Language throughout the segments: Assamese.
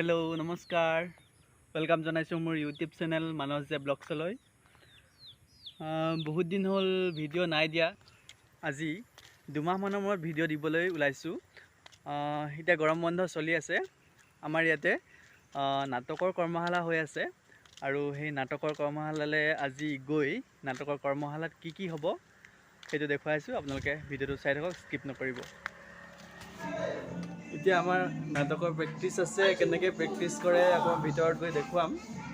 হেল্ল' নমস্কাৰ ৱেলকাম জনাইছোঁ মোৰ ইউটিউব চেনেল মানস যে ব্লগছলৈ। বহুত দিন হ'ল ভিডিঅ' নাই দিয়া, আজি দুমাহমানৰ মূৰত ভিডিঅ' দিবলৈ ওলাইছোঁ। এতিয়া গৰম বন্ধ চলি আছে, আমাৰ ইয়াতে নাটকৰ কৰ্মশালা হৈ আছে আৰু সেই নাটকৰ কৰ্মশালালৈ আজি গৈ নাটকৰ কৰ্মশালাত কি হ'ব সেইটো দেখুৱাইছোঁ। আপোনালোকে ভিডিঅ'টো চাই থাকক, স্কিপ নকৰিব। এতিয়া আমাৰ নাটকৰ প্ৰেক্টিচ আছে, কেনেকৈ প্ৰেক্টিচ কৰে আকৌ ভিতৰত গৈ দেখুৱাম।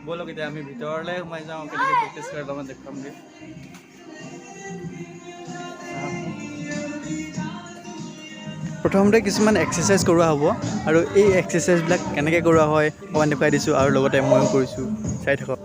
ব'লক এতিয়া আমি ভিতৰলৈ সোমাই যাওঁ, কেনেকৈ প্ৰেক্টিচ কৰে অলপমান দেখুৱামগৈ। প্ৰথমতে কিছুমান এক্সাৰচাইজ কৰোৱা হ'ব আৰু এই এক্সাৰচাইজবিলাক কেনেকৈ কৰোৱা হয় অকণমান দেখুৱাই দিছোঁ আৰু লগতে ময়ো কৰিছোঁ, চাই থাকক।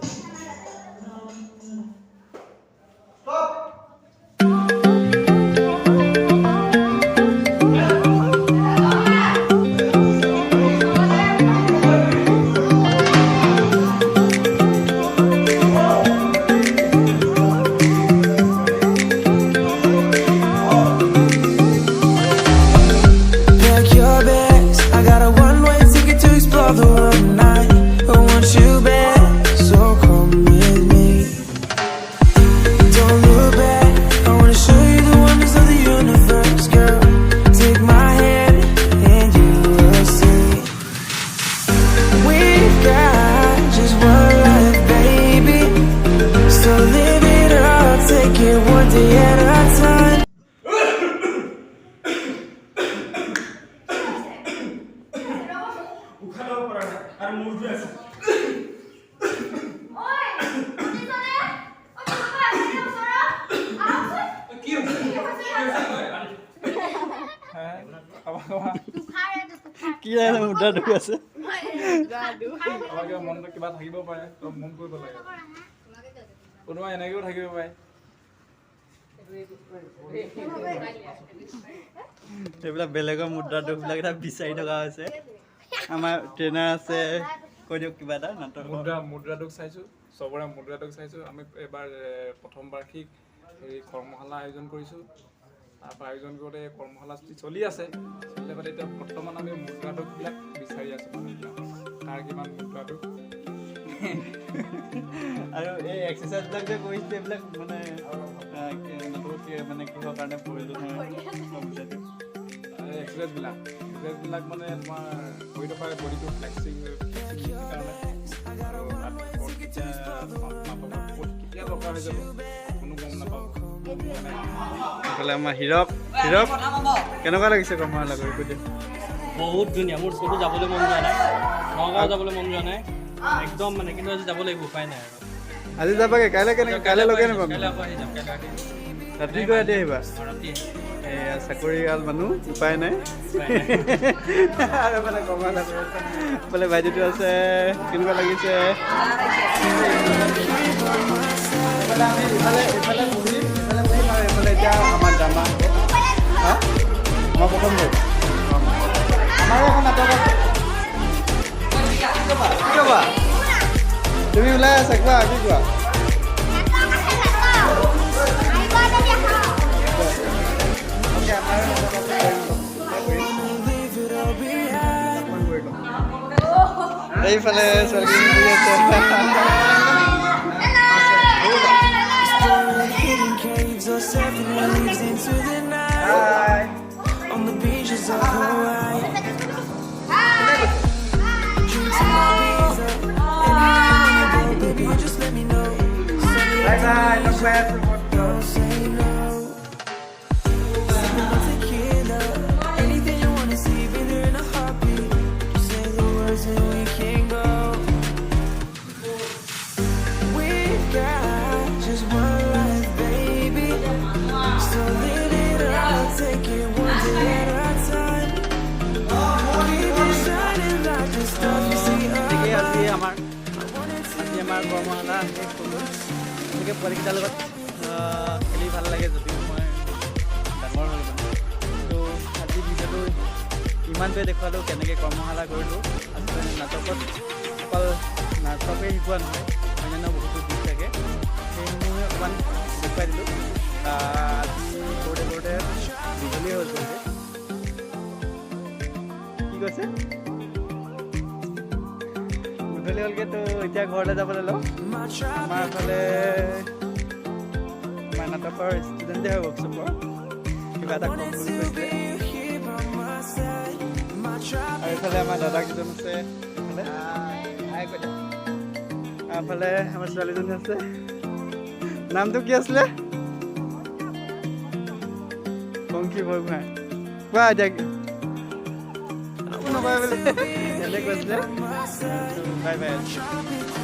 কি মুদ্ৰা দুখ আছে, মনটো কিবা থাকিব পাৰে, মন কৰিব লাগে। কোনোবা এনেকৈও থাকিব পাৰে। এইবিলাক বেলেগৰ মুদ্ৰা দুখবিলাক এটা বিচাৰি থকা হৈছে। আমাৰ ট্ৰেইনাৰ আছে, কৈ দিয়ক কিবা এটা নাটক। মুদ্ৰা দুখ চাইছোঁ, চবৰে মুদ্ৰা দুখ চাইছোঁ। আমি এবাৰ প্ৰথম বাৰ্ষিক কৰ্মশালা আয়োজন কৰিছোঁ। তাৰপৰা আয়োজন কৰোঁতে কৰ্মশালা চলি আছে, এতিয়া বৰ্তমান আমি মুদ্ৰা দুখবিলাক বিচাৰি আছোঁ মানুহবিলাক, কাৰ কিমান মুদ্ৰা দুখ। আৰু এই এক্সাৰচাইজবিলাক যে কৰিছে এইবিলাক মানে মানে কিহৰ কাৰণে প্ৰয়োজন হয়? এক্সাৰচাইজবিলাক মানে তোমাৰ শৰীৰৰ পৰা বডিটো ফ্লেক্সিং কাৰণে আৰু কেতিয়া দৰকাৰ হৈ যাব কোনো গম নাপাওঁ। এইফালে আমাৰ হীৰক কেনেকুৱা লাগিছে কৰ্মশালা কৰি? কৈ দিয়ক। বহুত ধুনীয়া, মোৰ ক'তো যাবলৈ মন যোৱা নাই, নগাঁও যাবলৈ মন যোৱা নাই একদম মানে, কিন্তু আজি যাব লাগিব, উপায় নাই আৰু। আজি যাবাগে? কাইলৈ লগে নাপাম। কাইলৈ আকৌ আহি যাম, কাইলৈ আহি ৰাতি গৈ ৰাতি আহিবা? ৰাতি এয়া চাকৰিয়াল মানুহ, উপায় নাই। আৰু মানে কৰ্মশালা কৰি আছে, বোলে ভাইটিটো আছে, কেনেকুৱা লাগিছে? আমি ইফালে বহিম আৰু এইফালে এতিয়া আমাৰ ড্ৰামা আমাৰ প্ৰথম গৈ আমাৰো এখন নাটক আছে। কি ক'বা? তুমি ওলাই আছা, কোৱা কি কোৱা? এইফালে ছোৱালীজনী বহি আছে। আমাৰ কৰ্মশালা শেষ কৰিলোঁ। গতিকে পোৱালিকেইটাৰ লগত খেলি ভাল লাগে, যদিও মই ডাঙৰ হ'লোঁ মানে। তো আজি ভিডিঅ'টো ইমানটোৱে দেখুৱালোঁ, কেনেকৈ কৰ্মশালা কৰিলোঁ। আজি নাটকত অকল নাটকেই শিকোৱা নহয়, অন্যান্য বহুতো দিশ থাকে, সেইসমূহে অকণমান দেখুৱাই দিলোঁ। আজি কৰোঁতে দীঘলীয়া হৈ গৈছে। কি কৈছে? গধূলি হ'লগৈ তো এতিয়া ঘৰলৈ যাবলৈ লওঁ আমাৰ এইফালে আমাৰ নাটকৰ ষ্টুডেণ্টে হয় ৱৰ্কশ্বপৰ কিবা এটা কম বুলি কৈছিলে আৰু এইফালে আমাৰ দাদাকেইজন আছে এইফালে এইফালে আমাৰ ছোৱালীজনী আছে নামটো কি আছিলে পংখী বৰগোহাঁই কোৱা এতিয়া নকয় বোলে কৈছিলে বাই বাই